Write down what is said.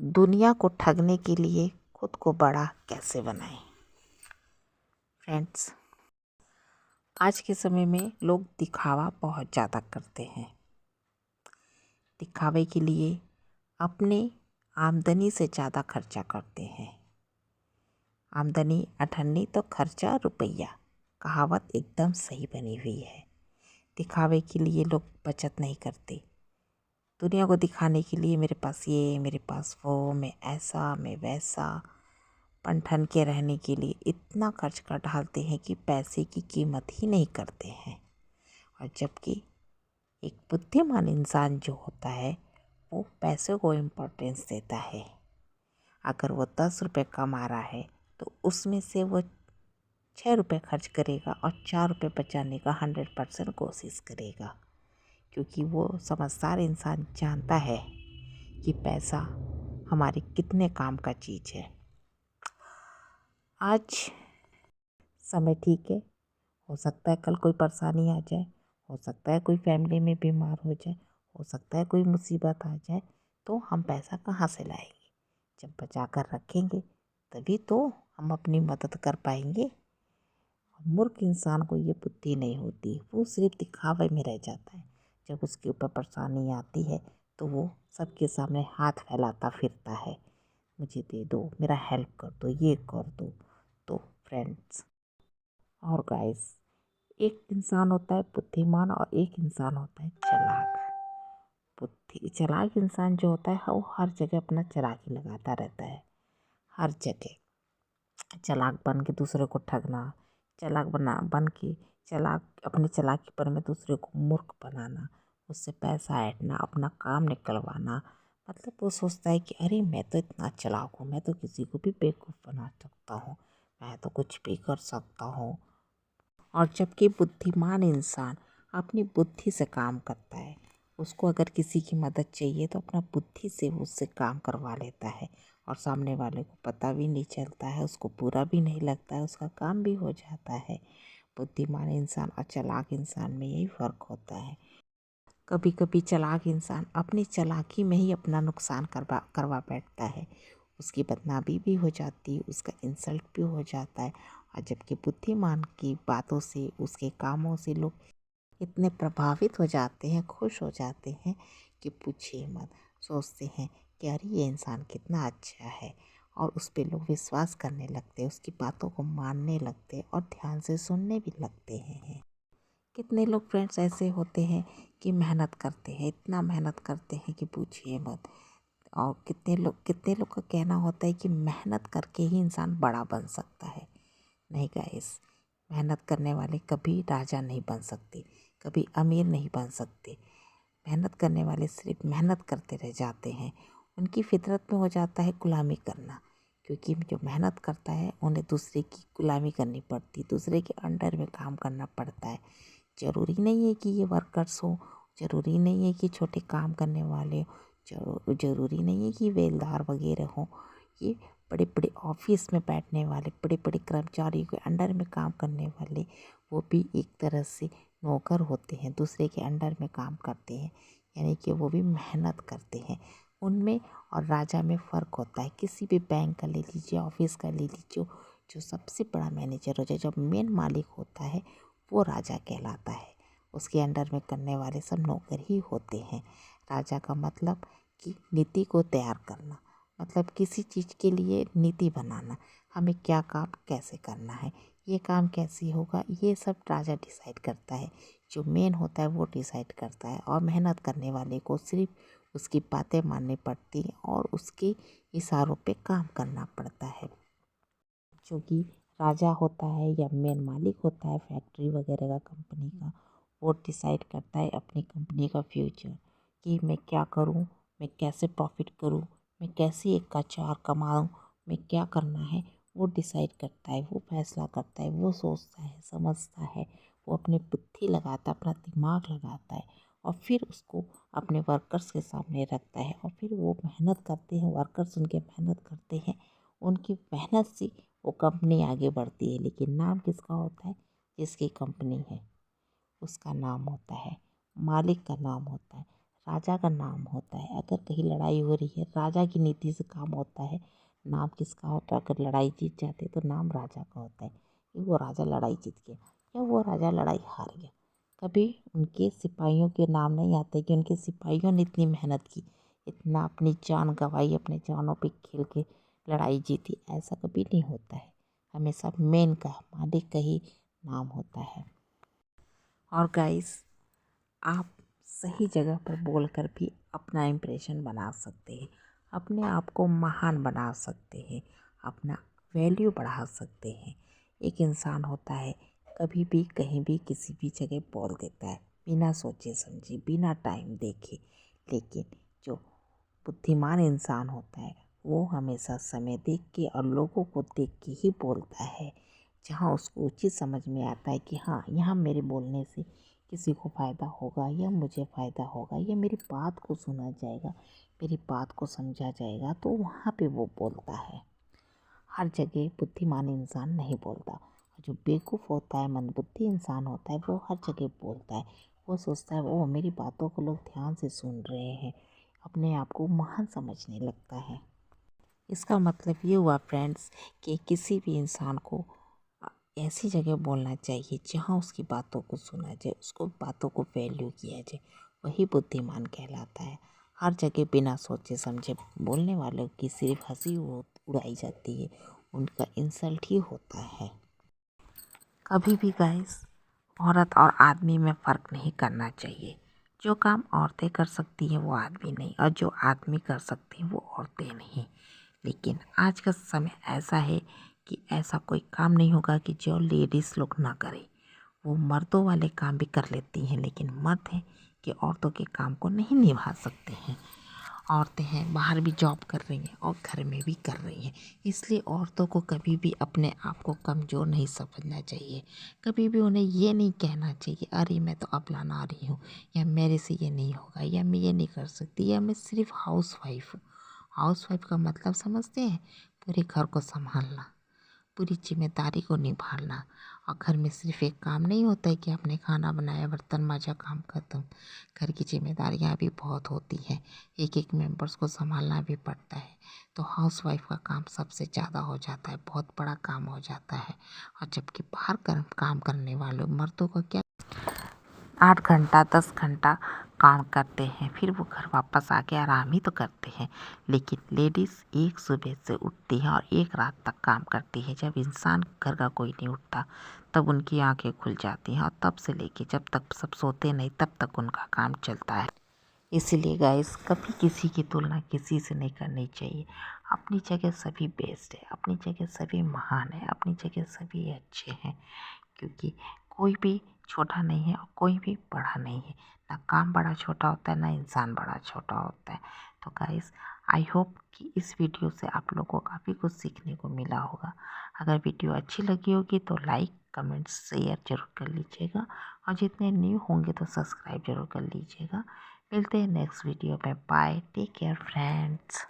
दुनिया को ठगने के लिए खुद को बड़ा कैसे बनाएं। फ्रेंड्स, आज के समय में लोग दिखावा बहुत ज़्यादा करते हैं। दिखावे के लिए अपने आमदनी से ज़्यादा खर्चा करते हैं। आमदनी अठन्नी तो खर्चा रुपया, कहावत एकदम सही बनी हुई है। दिखावे के लिए लोग बचत नहीं करते। दुनिया को दिखाने के लिए मेरे पास ये, मेरे पास वो, मैं ऐसा, मैं वैसा, पनठन के रहने के लिए इतना खर्च कर डालते हैं कि पैसे की कीमत ही नहीं करते हैं। और जबकि एक बुद्धिमान इंसान जो होता है वो पैसे को इम्पोर्टेंस देता है। अगर वो 10 रुपये कमा रहा है तो उसमें से वो 6 रुपये खर्च करेगा और 4 रुपये बचाने का 100% कोशिश करेगा, क्योंकि वो समझदार इंसान जानता है कि पैसा हमारे कितने काम का चीज़ है। आज समय ठीक है, हो सकता है कल कोई परेशानी आ जाए, हो सकता है कोई फैमिली में बीमार हो जाए, हो सकता है कोई मुसीबत आ जाए, तो हम पैसा कहाँ से लाएंगे? जब बचा कर रखेंगे तभी तो हम अपनी मदद कर पाएंगे। मूर्ख इंसान को ये बुद्धि नहीं होती, वो सिर्फ दिखावे में रह जाता है। जब उसके ऊपर परेशानी आती है तो वो सबके सामने हाथ फैलाता फिरता है, मुझे दे दो, मेरा हेल्प कर दो, ये कर दो। तो फ्रेंड्स और गाइस, एक इंसान होता है बुद्धिमान और एक इंसान होता है चालाक। चालाक इंसान जो होता है वो हर जगह अपना चालाकी लगाता रहता है। हर जगह चालाक बन के दूसरे को ठगना, चालाक बन के अपने चालाकी पर में दूसरे को मूर्ख बनाना, उससे पैसा ऐंठना, अपना काम निकलवाना। मतलब वो सोचता है कि अरे मैं तो इतना चालाक हूँ, मैं तो किसी को भी बेवकूफ़ बना सकता हूँ, मैं तो कुछ भी कर सकता हूँ। और जबकि बुद्धिमान इंसान अपनी बुद्धि से काम करता है। उसको अगर किसी की मदद चाहिए तो अपना बुद्धि से वो उससे काम करवा लेता है और सामने वाले को पता भी नहीं चलता है, उसको बुरा भी नहीं लगता है, उसका काम भी हो जाता है। बुद्धिमान इंसान और चालाक इंसान में यही फ़र्क होता है। कभी कभी चालाक इंसान अपनी चालाकी में ही अपना नुकसान करवा बैठता है, उसकी बदनामी भी हो जाती है, उसका इंसल्ट भी हो जाता है। और जबकि बुद्धिमान की बातों से, उसके कामों से लोग इतने प्रभावित हो जाते हैं, खुश हो जाते हैं कि पूछिए मत। सोचते हैं कि अरे ये इंसान कितना अच्छा है, और उस पर लोग विश्वास करने लगते हैं, उसकी बातों को मानने लगते हैं और ध्यान से सुनने भी लगते हैं। कितने लोग फ्रेंड्स ऐसे होते हैं कि मेहनत करते हैं, इतना मेहनत करते हैं कि पूछिए मत। और कितने लोग का कहना होता है कि मेहनत करके ही इंसान बड़ा बन सकता है। नहीं गाइस, मेहनत करने वाले कभी राजा नहीं बन सकते, कभी अमीर नहीं बन सकते। मेहनत करने वाले सिर्फ मेहनत करते रह जाते हैं। उनकी फितरत में हो जाता है गुलामी करना, क्योंकि जो मेहनत करता है उन्हें दूसरे की गुलामी करनी पड़ती, दूसरे के अंडर में काम करना पड़ता है। ज़रूरी नहीं है कि ये वर्कर्स हो, ज़रूरी नहीं है कि छोटे काम करने वाले हो, ज़रूरी नहीं है कि बेलदार वगैरह हो। ये बड़े बड़े ऑफिस में बैठने वाले, बड़े बड़े कर्मचारियों के अंडर में काम करने वाले, वो भी एक तरह से नौकर होते हैं, दूसरे के अंडर में काम करते हैं, यानी कि वो भी मेहनत करते हैं। उनमें और राजा में फ़र्क होता है। किसी भी बैंक का ले लीजिए, ऑफिस का ले लीजिए, जो सबसे बड़ा मैनेजर हो जाए, जब मेन मालिक होता है वो राजा कहलाता है। उसके अंडर में करने वाले सब नौकर ही होते हैं। राजा का मतलब कि नीति को तैयार करना, मतलब किसी चीज़ के लिए नीति बनाना, हमें क्या काम कैसे करना है, ये काम कैसे होगा, ये सब राजा डिसाइड करता है। जो मेन होता है वो डिसाइड करता है, और मेहनत करने वाले को सिर्फ उसकी बातें माननी पड़ती हैं और उसके इशारों पे काम करना पड़ता है। जो कि राजा होता है या मेन मालिक होता है फैक्ट्री वगैरह का, कंपनी का, वो डिसाइड करता है अपनी कंपनी का फ्यूचर, कि मैं क्या करूं, मैं कैसे प्रॉफिट करूं, मैं कैसे एक का चार कमाऊं, मैं क्या करना है, वो डिसाइड करता है, वो फैसला करता है, वो सोचता है, समझता है, वो अपनी बुद्धि लगाता है, अपना दिमाग लगाता है, और फिर उसको अपने वर्कर्स के सामने रखता है, और फिर वो मेहनत करते हैं, वर्कर्स उनके मेहनत करते हैं, उनकी मेहनत से वो कंपनी आगे बढ़ती है। लेकिन नाम किसका होता है? जिसकी कंपनी है उसका नाम होता है, मालिक का नाम होता है, राजा का नाम होता है। अगर कहीं लड़ाई हो रही है, राजा की नीति से काम होता है। नाम किसका होता है? अगर लड़ाई जीत जाते तो नाम राजा का होता है कि वो राजा लड़ाई जीत गया या वो राजा लड़ाई हार गया। कभी उनके सिपाहियों के नाम नहीं आते कि उनके सिपाहियों ने इतनी मेहनत की, इतना अपनी जान गंवाई, अपने जानों पे खेल के लड़ाई जीती। ऐसा कभी नहीं होता है। हमेशा मेन का, मालिक का ही नाम होता है। और गाइस, आप सही जगह पर बोलकर भी अपना इम्प्रेशन बना सकते हैं, अपने आप को महान बना सकते हैं, अपना वैल्यू बढ़ा सकते हैं। एक इंसान होता है, कभी भी कहीं भी किसी भी जगह बोल देता है, बिना सोचे समझे, बिना टाइम देखे। लेकिन जो बुद्धिमान इंसान होता है वो हमेशा समय देख के और लोगों को देख के ही बोलता है। जहाँ उसको उचित समझ में आता है कि हाँ, यहाँ मेरे बोलने से किसी को फ़ायदा होगा या मुझे फ़ायदा होगा या मेरी बात को सुना जाएगा, मेरी बात को समझा जाएगा, तो वहाँ पे वो बोलता है। हर जगह बुद्धिमान इंसान नहीं बोलता। और जो बेवकूफ़ होता है, मंदबुद्धि इंसान होता है, वो हर जगह बोलता है। वो सोचता है वो मेरी बातों को लोग ध्यान से सुन रहे हैं, अपने आप को महान समझने लगता है। इसका मतलब ये हुआ फ्रेंड्स कि किसी भी इंसान को ऐसी जगह बोलना चाहिए जहाँ उसकी बातों को सुना जाए, उसको बातों को वैल्यू किया जाए। वही बुद्धिमान कहलाता है। हर जगह बिना सोचे समझे बोलने वालों की सिर्फ हंसी उड़ाई जाती है, उनका इंसल्ट ही होता है। कभी भी गाइस, औरत और आदमी में फ़र्क नहीं करना चाहिए। जो काम औरतें कर सकती हैं वो आदमी नहीं, और जो आदमी कर सकते हैं वो औरतें नहीं। लेकिन आज का समय ऐसा है कि ऐसा कोई काम नहीं होगा कि जो लेडीज़ लोग ना करें। वो मर्दों वाले काम भी कर लेती हैं, लेकिन मर्द हैं कि औरतों के काम को नहीं निभा सकते हैं। औरतें हैं, बाहर भी जॉब कर रही हैं और घर में भी कर रही हैं। इसलिए औरतों को कभी भी अपने आप को कमज़ोर नहीं समझना चाहिए। कभी भी उन्हें ये नहीं कहना चाहिए अरे मैं तो अबला नारी हूँ, या मेरे से ये नहीं होगा, या मैं ये नहीं कर सकती, या मैं सिर्फ हाउस वाइफ हूँ। हाउस वाइफ का मतलब समझते हैं? पूरे घर को संभालना, पूरी जिम्मेदारी को निभाना। और घर में सिर्फ एक काम नहीं होता है कि आपने खाना बनाया, बर्तन मांजा, काम खत्म। घर की जिम्मेदारियां भी बहुत होती हैं, एक एक मेंबर्स को संभालना भी पड़ता है। तो हाउस वाइफ का काम सबसे ज़्यादा हो जाता है, बहुत बड़ा काम हो जाता है। और जबकि बाहर काम करने वाले मर्दों का क्या, 8 घंटा 10 घंटा काम करते हैं, फिर वो घर वापस आके आराम ही तो करते हैं। लेकिन लेडीज़ एक सुबह से उठती है और एक रात तक काम करती है। जब इंसान घर का कोई नहीं उठता तब उनकी आंखें खुल जाती हैं, और तब से लेके जब तक सब सोते नहीं तब तक उनका काम चलता है। इसीलिए गाइस, कभी किसी की तुलना किसी से नहीं करनी चाहिए। अपनी जगह सभी बेस्ट है, अपनी जगह सभी महान है, अपनी जगह सभी अच्छे हैं। क्योंकि कोई भी छोटा नहीं है और कोई भी बड़ा नहीं है। ना काम बड़ा छोटा होता है, ना इंसान बड़ा छोटा होता है। तो गाइस, आई होप कि इस वीडियो से आप लोगों को काफ़ी कुछ सीखने को मिला होगा। अगर वीडियो अच्छी लगी होगी तो लाइक कमेंट शेयर जरूर कर लीजिएगा, और जितने न्यू होंगे तो सब्सक्राइब जरूर कर लीजिएगा। मिलते हैं नेक्स्ट वीडियो में। Bye, take care friends.